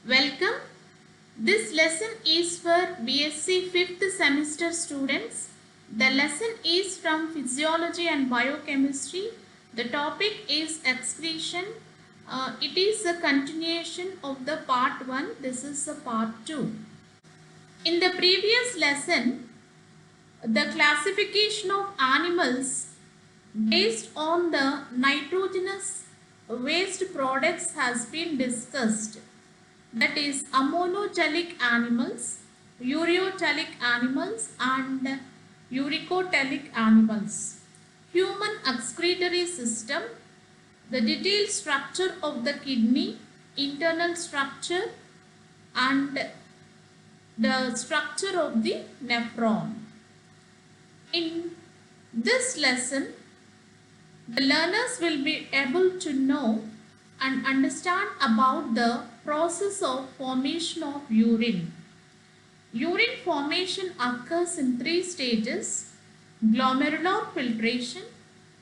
Welcome. This lesson is for BSc 5th semester students. The lesson is from Physiology and Biochemistry. The topic is excretion. It is a continuation of the part 1. This is the part 2. In the previous lesson, the classification of animals based on the nitrogenous waste products has been discussed. That is ammonogelic animals, ureotelic animals and uricotelic animals. Human excretory system, the detailed structure of the kidney, internal structure and the structure of the nephron. In this lesson, the learners will be able to know and understand about the process of formation of urine. Urine formation occurs in 3 stages: glomerular filtration,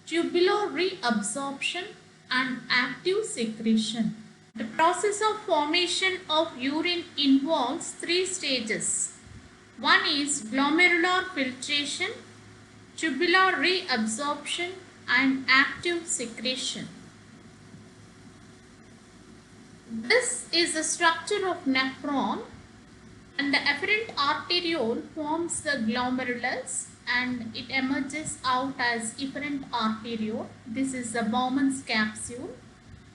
tubular reabsorption and active secretion. The process of formation of urine involves 3 stages. One is glomerular filtration, tubular reabsorption and active secretion. This is the structure of nephron, and the afferent arteriole forms the glomerulus and it emerges out as efferent arteriole. This is the Bowman's capsule.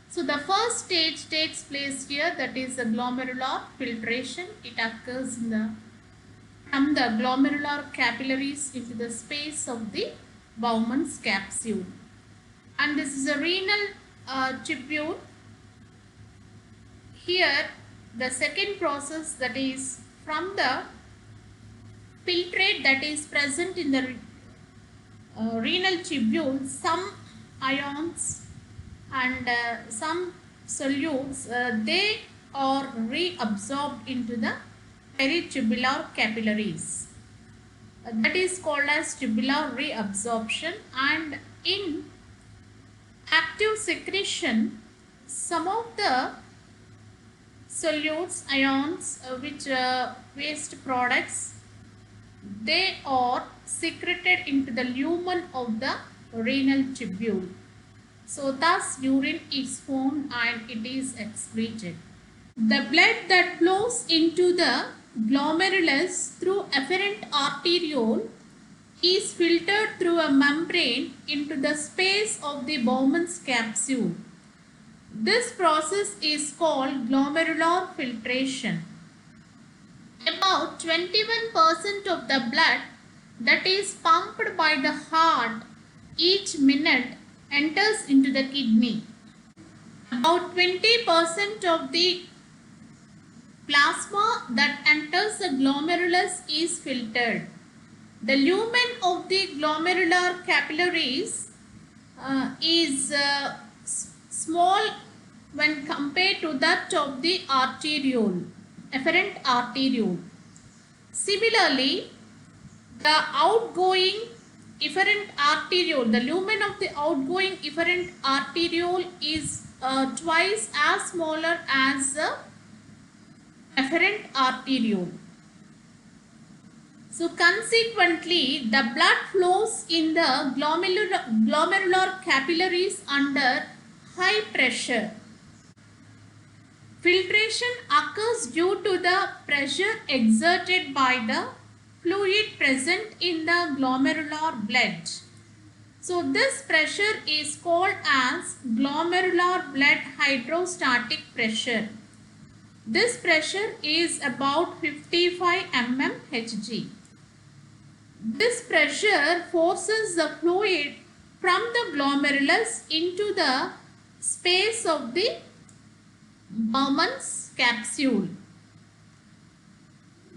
So the first stage takes place here, that is the glomerular filtration. It occurs from the glomerular capillaries into the space of the Bowman's capsule. And this is a renal tubule. Here the second process, that is from the filtrate that is present in the renal tubule, some ions and some solutes, they are reabsorbed into the peritubular capillaries. That is called as tubular reabsorption. And in active secretion, some of the solutes, ions, waste products, they are secreted into the lumen of the renal tubule. So thus urine is formed and it is excreted. The blood that flows into the glomerulus through afferent arteriole is filtered through a membrane into the space of the Bowman's capsule. This process is called glomerular filtration. About 21% of the blood that is pumped by the heart each minute enters into the kidney. About 20% of the plasma that enters the glomerulus is filtered. The lumen of the glomerular capillaries is small when compared to that of the arteriole, afferent arteriole. Similarly, the outgoing efferent arteriole, the lumen of the outgoing efferent arteriole is twice as smaller as the afferent arteriole. So consequently, the blood flows in the glomerular capillaries under high pressure. Filtration occurs due to the pressure exerted by the fluid present in the glomerular blood. So this pressure is called as glomerular blood hydrostatic pressure. This pressure is about 55 mmHg. This pressure forces the fluid from the glomerulus into the space of the Bowman's capsule.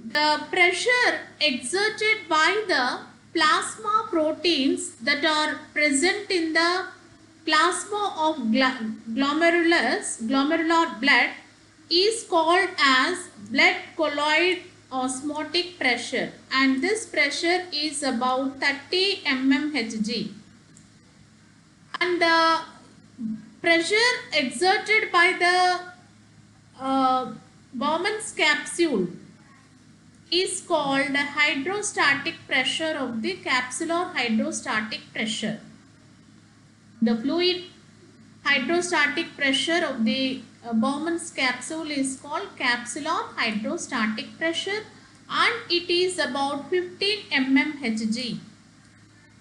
The pressure exerted by the plasma proteins that are present in the plasma of glomerular blood is called as blood colloid osmotic pressure, and this pressure is about 30 mmHg. And the pressure exerted by the Bowman's capsule is called hydrostatic pressure of the capsule or hydrostatic pressure. The fluid hydrostatic pressure of the Bowman's capsule is called capsular hydrostatic pressure, and it is about 15 mmHg.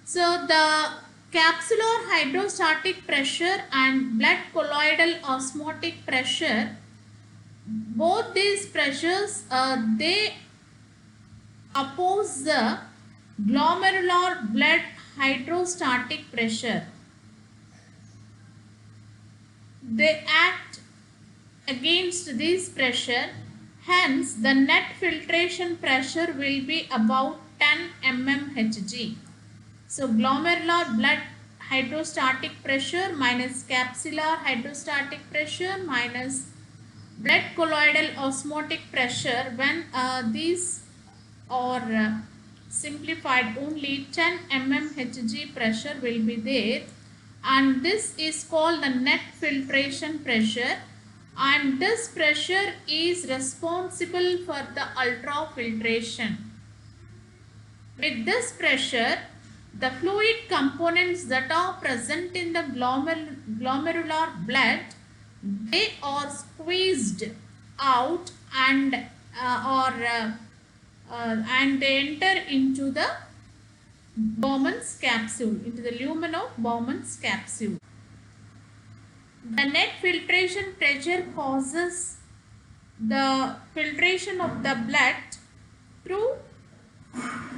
So the capsular hydrostatic pressure and blood colloidal osmotic pressure, both these pressures they oppose the glomerular blood hydrostatic pressure. They act against this pressure, hence the net filtration pressure will be about 10 mmHg. So glomerular blood hydrostatic pressure minus capsular hydrostatic pressure minus blood colloidal osmotic pressure, when these are simplified, only 10 mmHg pressure will be there, and this is called the net filtration pressure, and this pressure is responsible for the ultrafiltration. With this pressure, the fluid components that are present in the glomerular blood, they are squeezed out and and they enter into the Bowman's capsule, into the lumen of Bowman's capsule. The net filtration pressure causes the filtration of the blood through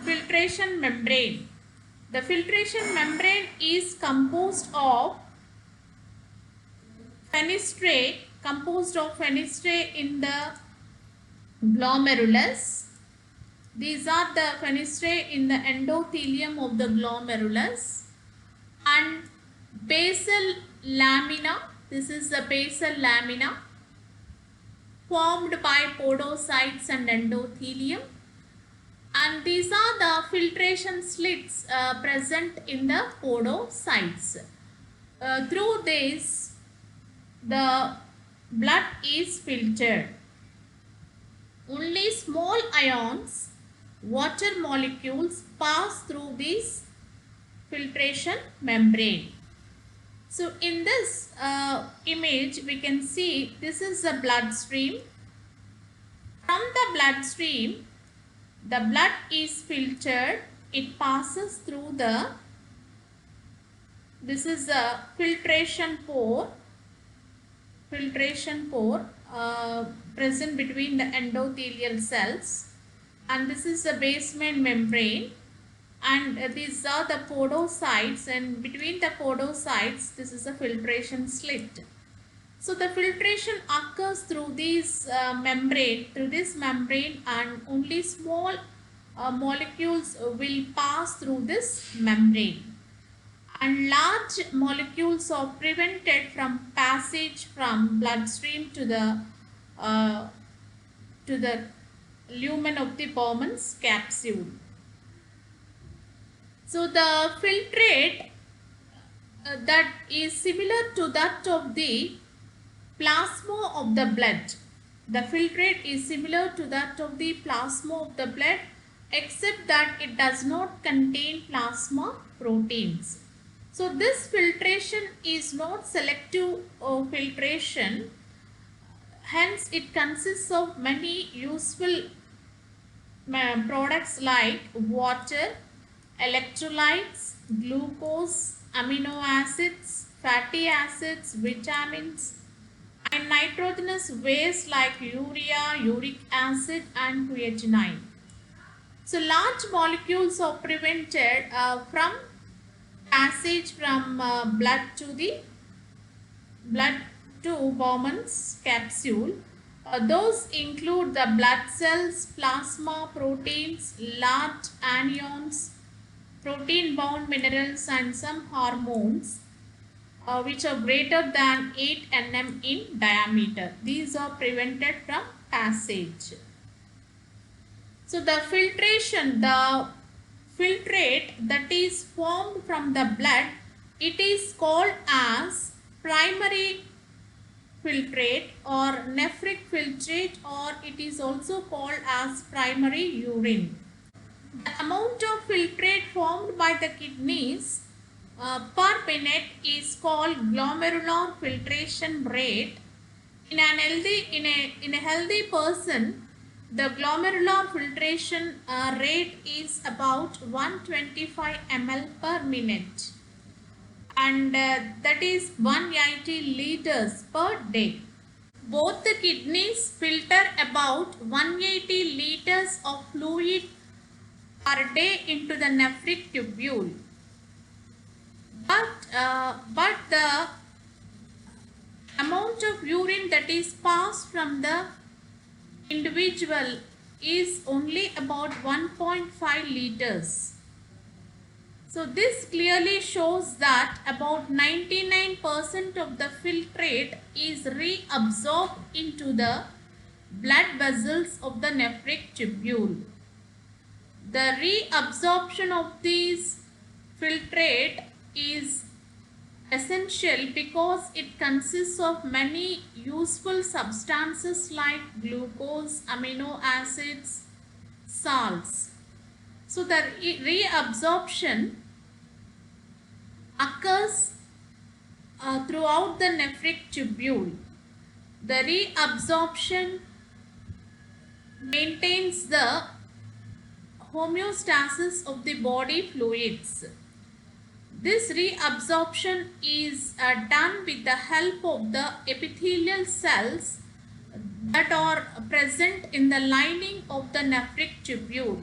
filtration membrane. The filtration membrane is composed of fenestrae in the glomerulus. These are the fenestrae in the endothelium of the glomerulus, and basal lamina. This is the basal lamina formed by podocytes and endothelium, and these are the filtration slits present in the podocytes. Through this, the blood is filtered. Only small ions, water molecules, pass through this filtration membrane. So in this image we can see this is the blood stream. From the blood stream, the blood is filtered. It passes through this is a filtration pore present between the endothelial cells, and this is the basement membrane, and these are the podocytes, and between the podocytes this is a filtration slit. So the filtration occurs through this membrane, and only small molecules will pass through this membrane, and large molecules are prevented from passage from bloodstream to the lumen of the Bowman's capsule. So the filtrate that is similar to that of the plasma of the blood. The filtrate is similar to that of the plasma of the blood, except that it does not contain plasma proteins. So this filtration is not selective filtration, hence it consists of many useful products like water, electrolytes, glucose, amino acids, fatty acids, vitamins, and nitrogenous waste like urea, uric acid, and creatinine. So large molecules are prevented from passage from blood to Bowman's capsule. Those include the blood cells, plasma, proteins, large anions, protein-bound minerals, and some hormones which are greater than 8 nm in diameter. These are prevented from passage. So the filtrate that is formed from the blood, it is called as primary filtrate or nephric filtrate, or it is also called as primary urine. The amount of filtrate formed by the kidneys per minute is called glomerular filtration rate. In a healthy person, the glomerular filtration rate is about 125 ml per minute, and that is 180 liters per day. Both the kidneys filter about 180 liters of fluid per day into the nephric tubule. But the amount of urine that is passed from the individual is only about 1.5 liters. So this clearly shows that about 99% of the filtrate is reabsorbed into the blood vessels of the nephric tubule. The reabsorption of these filtrate is essential because it consists of many useful substances like glucose, amino acids, salts. So the reabsorption occurs throughout the nephric tubule. The reabsorption maintains the homeostasis of the body fluids. This reabsorption is done with the help of the epithelial cells that are present in the lining of the nephric tubule.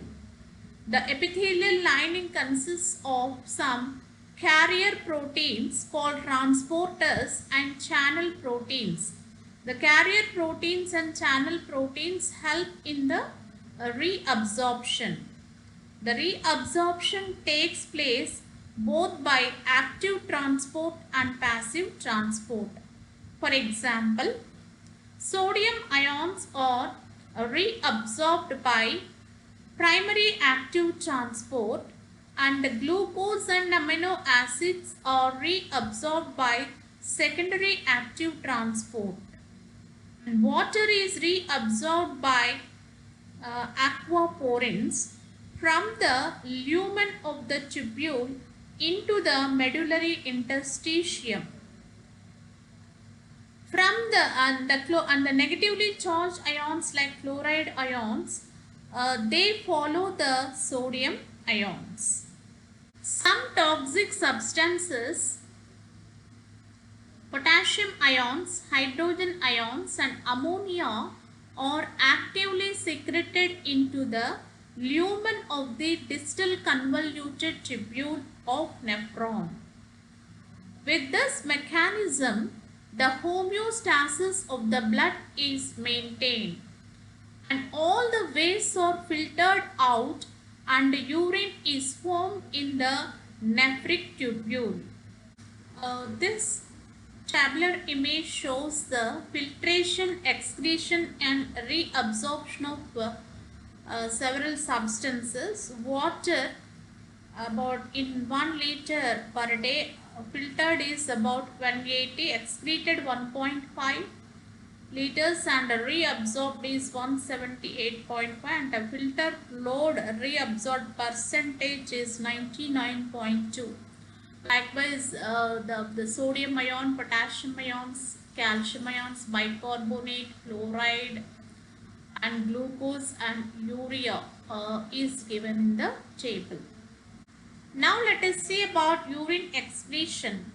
The epithelial lining consists of some carrier proteins called transporters and channel proteins. The carrier proteins and channel proteins help in the reabsorption. The reabsorption takes place both by active transport and passive transport. For example, sodium ions are reabsorbed by primary active transport, and glucose and amino acids are reabsorbed by secondary active transport. And water is reabsorbed by aquaporins from the lumen of the tubule into the medullary interstitium. From the negatively charged ions like fluoride ions, they follow the sodium ions. Some toxic substances, potassium ions, hydrogen ions and ammonia, are actively secreted into the lumen of the distal convoluted tubule of nephron. With this mechanism, the homeostasis of the blood is maintained and all the wastes are filtered out and urine is formed in the nephric tubule. This tabular image shows the filtration, excretion and reabsorption of several substances. Water, about in 1 liter per day, filtered is about 180, excreted 1.5 liters and reabsorbed is 178.5, and the filter load reabsorbed percentage is 99.2. Likewise, the sodium ion, potassium ions, calcium ions, bicarbonate, fluoride and glucose and urea is given in the table. Now let us see about urine excretion.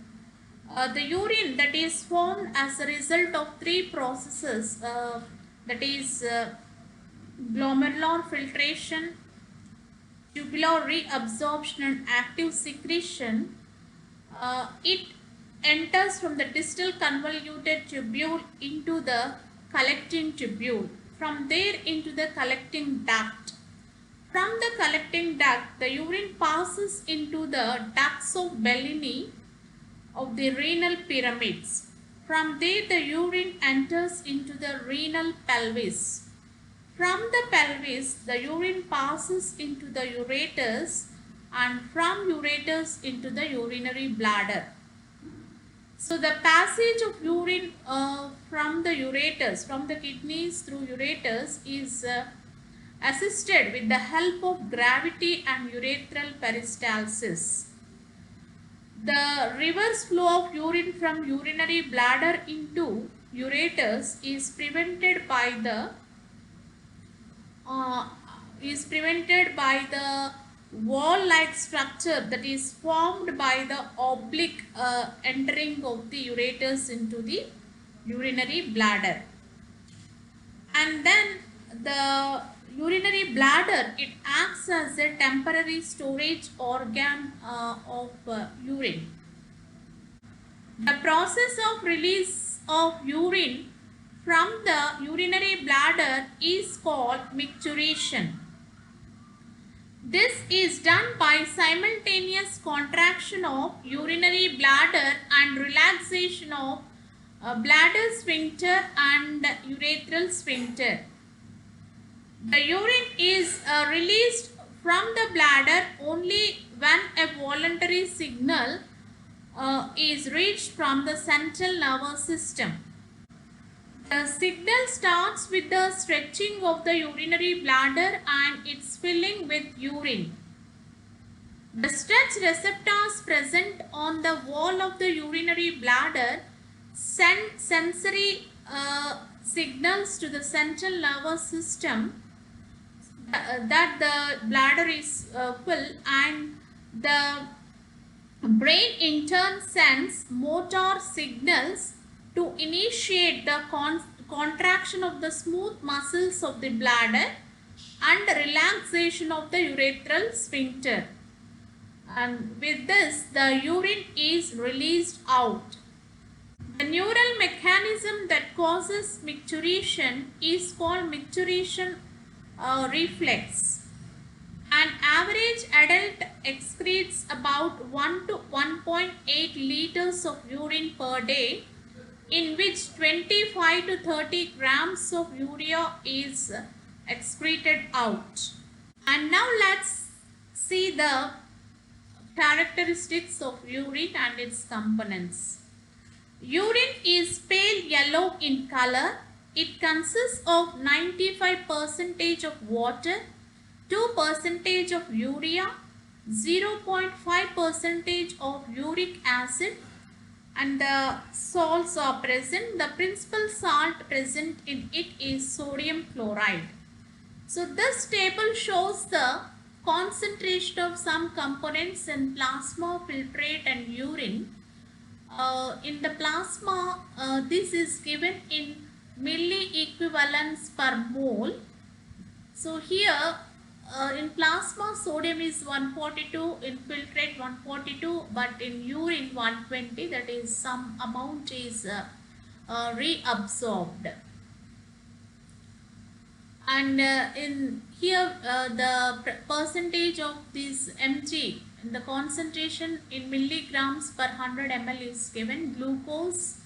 The urine that is formed as a result of three processes, that is glomerular filtration, tubular reabsorption and active secretion. It enters from the distal convoluted tubule into the collecting tubule, from there into the collecting duct. From the collecting duct, the urine passes into the ducts of Bellini of the renal pyramids. From there, the urine enters into the renal pelvis. From the pelvis, the urine passes into the ureters, and from ureters into the urinary bladder. So the passage of urine from the ureters, from the kidneys through ureters, is assisted with the help of gravity and urethral peristalsis. The reverse flow of urine from urinary bladder into ureters is prevented by the wall-like structure that is formed by the oblique entering of the ureters into the urinary bladder. And then the urinary bladder, it acts as a temporary storage organ of urine. The process of release of urine from the urinary bladder is called micturition. This is done by simultaneous contraction of urinary bladder and relaxation of bladder sphincter and urethral sphincter. The urine is released from the bladder only when a voluntary signal is reached from the central nervous system. The signal starts with the stretching of the urinary bladder and its filling with urine. The stretch receptors present on the wall of the urinary bladder send sensory signals to the central nervous system that the bladder is full, and the brain in turn sends motor signals to initiate the contraction of the smooth muscles of the bladder and relaxation of the urethral sphincter. And with this, the urine is released out. The neural mechanism that causes micturition is called micturition reflex. An average adult excretes about 1 to 1.8 liters of urine per day, in which 25 to 30 grams of urea is excreted out. And now let's see the characteristics of urine and its components. Urine is pale yellow in color. It consists of 95% of water, 2% of urea, 0.5% of uric acid, and the salts are present. The principal salt present in it is sodium chloride. So this table shows the concentration of some components in plasma, filtrate and urine. In the plasma, this is given in milli equivalents per mole. So here in plasma, sodium is 142, in filtrate 142, but in urine 120, that is some amount is reabsorbed. And in here the percentage of this mg, the concentration in milligrams per 100 ml is given. Glucose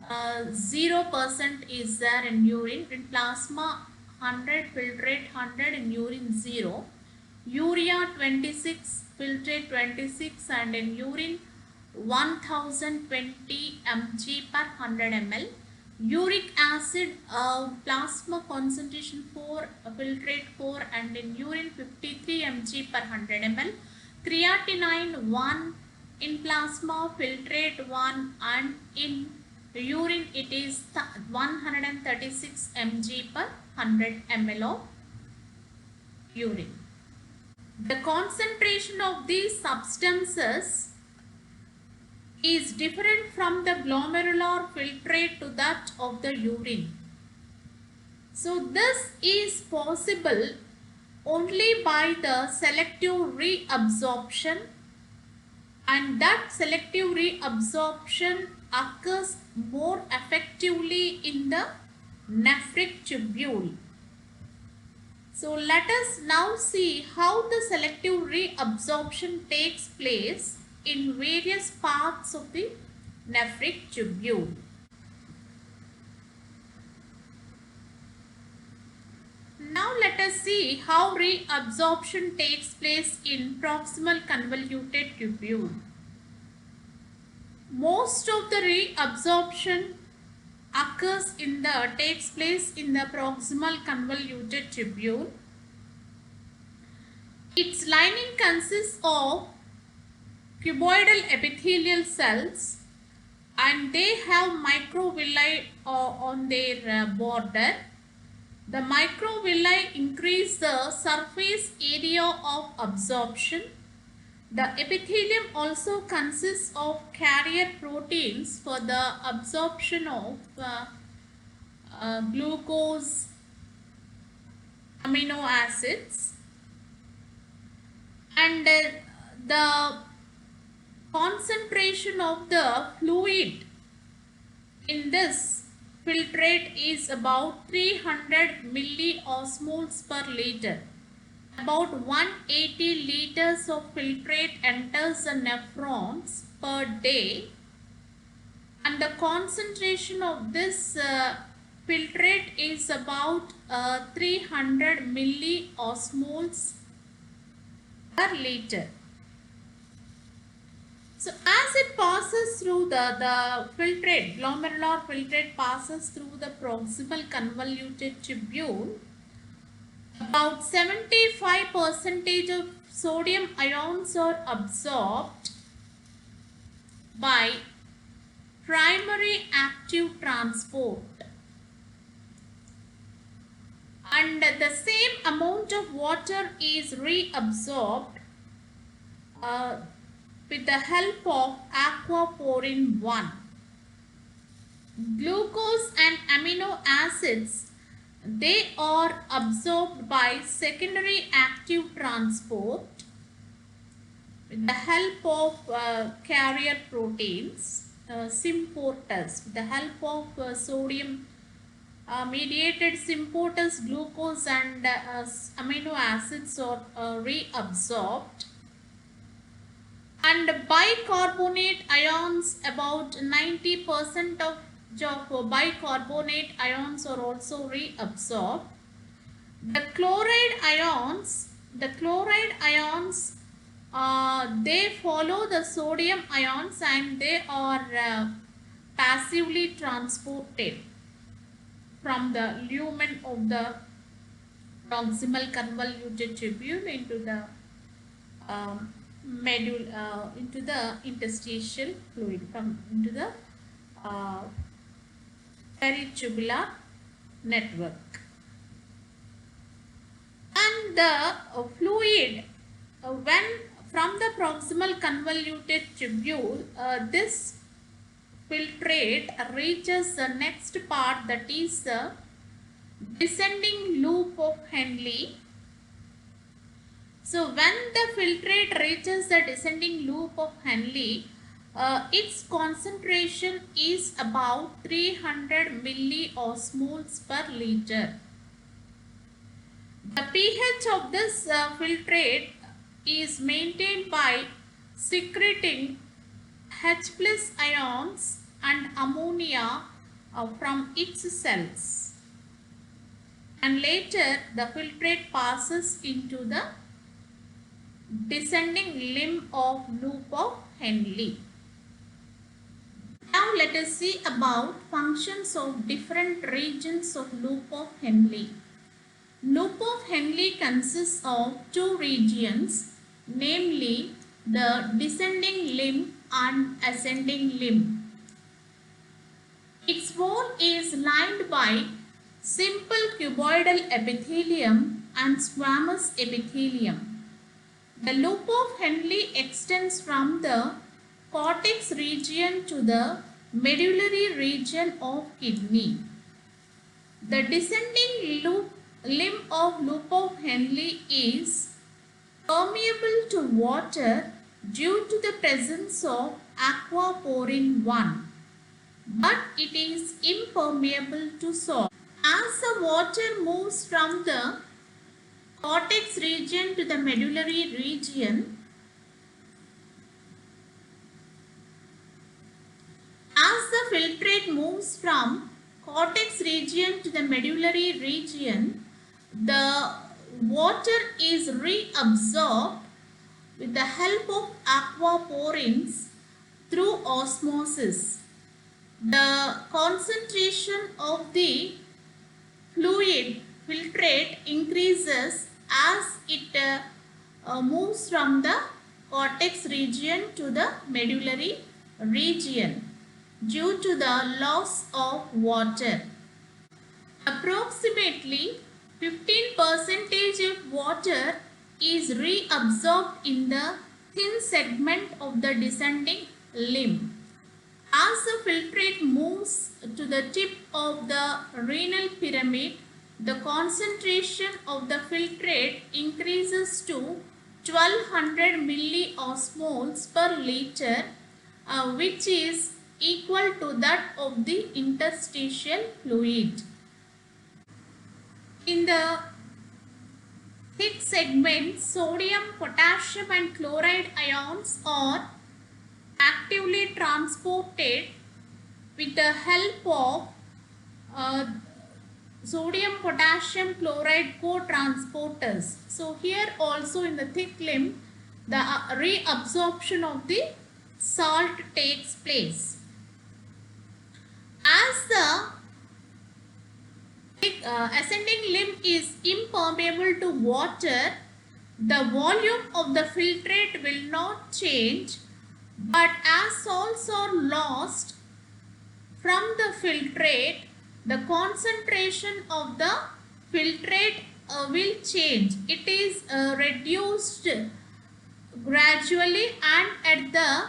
0% is there in urine. In plasma 100, filtrate 100, in urine 0. Urea 26, filtrate 26, and in urine 1020 mg per 100 ml. Uric acid, plasma concentration 4, filtrate 4, and in urine 53 mg per 100 ml. Creatinine 1, in plasma filtrate 1, and in urine it is 136 mg per 100 ml of urine. The concentration of these substances is different from the glomerular filtrate to that of the urine. So this is possible only by the selective reabsorption, and that selective reabsorption occurs more effectively in the nephric tubule. So let us now see how the selective reabsorption takes place in various parts of the nephric tubule. Now let us see how reabsorption takes place in proximal convoluted tubule. Most of the reabsorption takes place in the proximal convoluted tubule. Its lining consists of cuboidal epithelial cells, and they have microvilli on their border. The microvilli increase the surface area of absorption. The epithelium also consists of carrier proteins for the absorption of glucose, amino acids, and the concentration of the fluid in this filtrate is about 300 milliosmoles per liter. About 180 liters of filtrate enters the nephrons per day, and the concentration of this filtrate is about 300 milliosmoles per liter. So as it passes through the filtrate, glomerular filtrate passes through the proximal convoluted tubule, about 75% of sodium ions are absorbed by primary active transport, and the same amount of water is reabsorbed with the help of aquaporin 1. Glucose and amino acids, they are absorbed by secondary active transport with the help of carrier proteins, symporters. With the help of sodium mediated symporters, glucose and amino acids are reabsorbed. And bicarbonate ions, about 90% of bicarbonate ions are also reabsorbed. The chloride ions, they follow the sodium ions, and they are passively transported from the lumen of the proximal convoluted tubule into the into the interstitial fluid, into the peritubular network. And the fluid, when from the proximal convoluted tubule, this filtrate reaches the next part, that is the descending loop of Henle. So when the filtrate reaches the descending loop of Henle, its concentration is about 300 milliosmoles per liter. The pH of this filtrate is maintained by secreting H plus ions and ammonia from its cells, and later the filtrate passes into the descending limb of loop of Henle. Now let us see about functions of different regions of loop of Henle. Loop of Henle consists of two regions, namely the descending limb and ascending limb. Its wall is lined by simple cuboidal epithelium and squamous epithelium. The loop of Henle extends from the cortex region to the medullary region of kidney. The descending limb of loop of Henle is permeable to water due to the presence of aquaporin 1, but it is impermeable to salt. As the water moves from the cortex region to the medullary region, as the filtrate moves from cortex region to the medullary region, the water is reabsorbed with the help of aquaporins through osmosis. the concentration of the fluid filtrate increases as it moves from the cortex region to the medullary region due to the loss of water. Approximately 15% of water is reabsorbed in the thin segment of the descending limb. As the filtrate moves to the tip of the renal pyramid, the concentration of the filtrate increases to 1200 milliosmoles per liter, which is equal to that of the interstitial fluid. In the thick segment, sodium, potassium and chloride ions are actively transported with the help of sodium potassium chloride co-transporters. So here also in the thick limb, the reabsorption of the salt takes place. As the ascending limb is impermeable to water, the volume of the filtrate will not change, but as salts are lost from the filtrate, the concentration of the filtrate will change. It is reduced gradually, and at the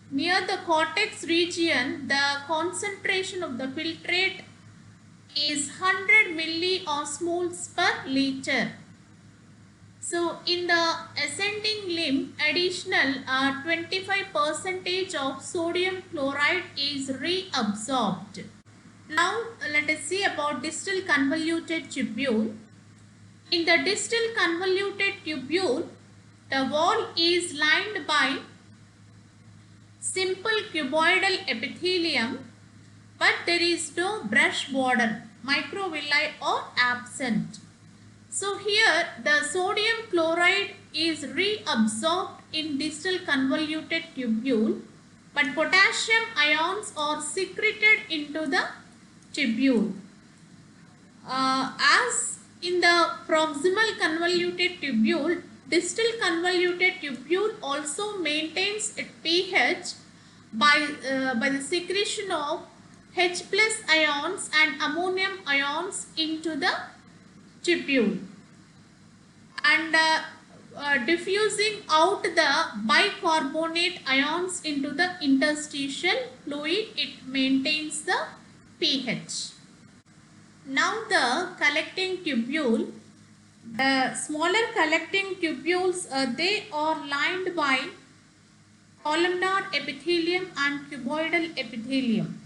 near the cortex region, the concentration of the filtrate is 100 milliosmoles per liter. So in the ascending limb, additional 25% of sodium chloride is reabsorbed. Now let us see about distal convoluted tubule. In the distal convoluted tubule, the wall is lined by simple cuboidal epithelium, but there is no brush border. Microvilli are absent. So here the sodium chloride is reabsorbed in distal convoluted tubule, but potassium ions are secreted into the tubule. As in the proximal convoluted tubule, distal convoluted tubule also maintains its pH by the secretion of H+ ions and ammonium ions into the tubule, and diffusing out the bicarbonate ions into the interstitial fluid. It maintains the pH. Now the collecting tubule. The smaller collecting tubules, they are lined by columnar epithelium and cuboidal epithelium.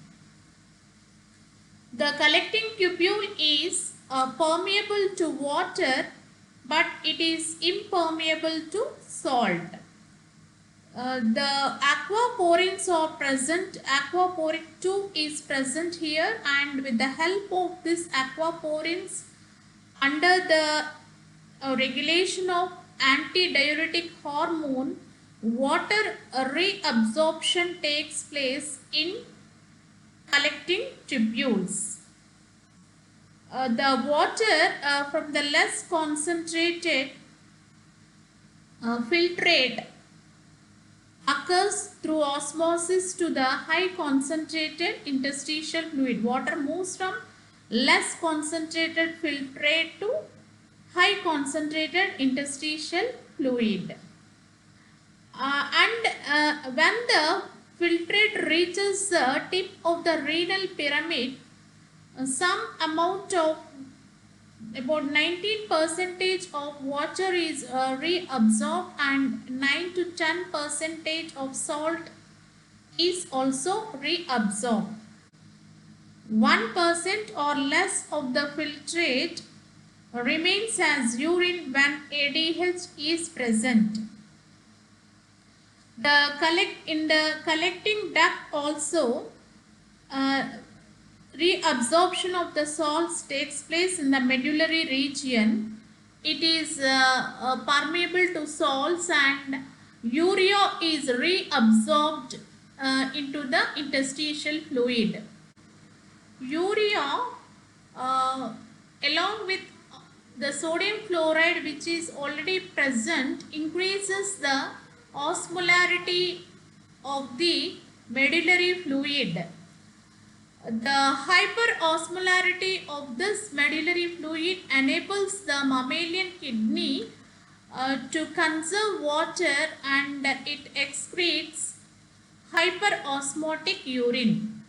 The collecting tubule is permeable to water, but it is impermeable to salt. The aquaporins are present. Aquaporin 2 is present here, and with the help of this aquaporins, under the regulation of antidiuretic hormone, water reabsorption takes place in collecting tubules. The water from the less concentrated filtrate occurs through osmosis to the high concentrated interstitial fluid. Water moves from less concentrated filtrate to high concentrated interstitial fluid. When the filtrate reaches the tip of the renal pyramid, some amount of about 19% of water is reabsorbed, and 9 to 10% of salt is also reabsorbed. 1% or less of the filtrate remains as urine when ADH is present. In the collecting duct also, reabsorption of the salts takes place in the medullary region. It is permeable to salts, and urea is reabsorbed into the interstitial fluid. Urea, along with the sodium chloride which is already present, increases the osmolarity of the medullary fluid. The hyperosmolarity of this medullary fluid enables the mammalian kidney to conserve water, and it excretes hyperosmotic urine.